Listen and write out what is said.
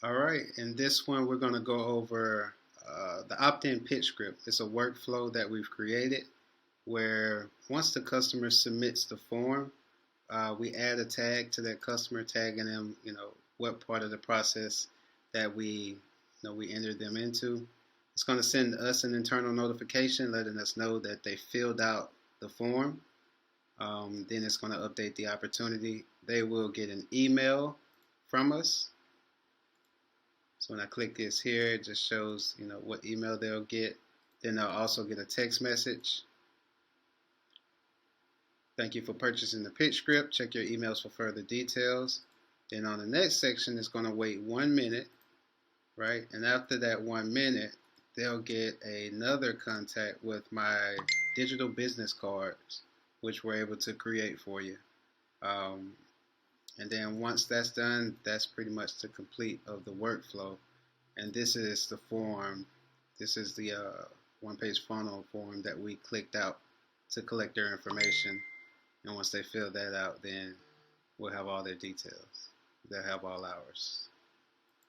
All right, in this one, we're going to go over the opt-in pitch script. It's a workflow that we've created where once the customer submits the form, we add a tag to that customer, tagging them, what part of the process that we entered them into. It's going to send us an internal notification letting us know that they filled out the form. Then it's going to update the opportunity. They will get an email from us. So when I click this here, it just shows, what email they'll get. Then they'll also get a text message. Thank you for purchasing the pitch script. Check your emails for further details. Then on the next section, it's going to wait 1 minute, right? And after that 1 minute, they'll get another contact with my digital business cards, which we're able to create for you. And then once that's done, that's pretty much the complete of the workflow. And this is the form. This is the one-page funnel form that we clicked out to collect their information. And once they fill that out, then we'll have all their details. They'll have all ours.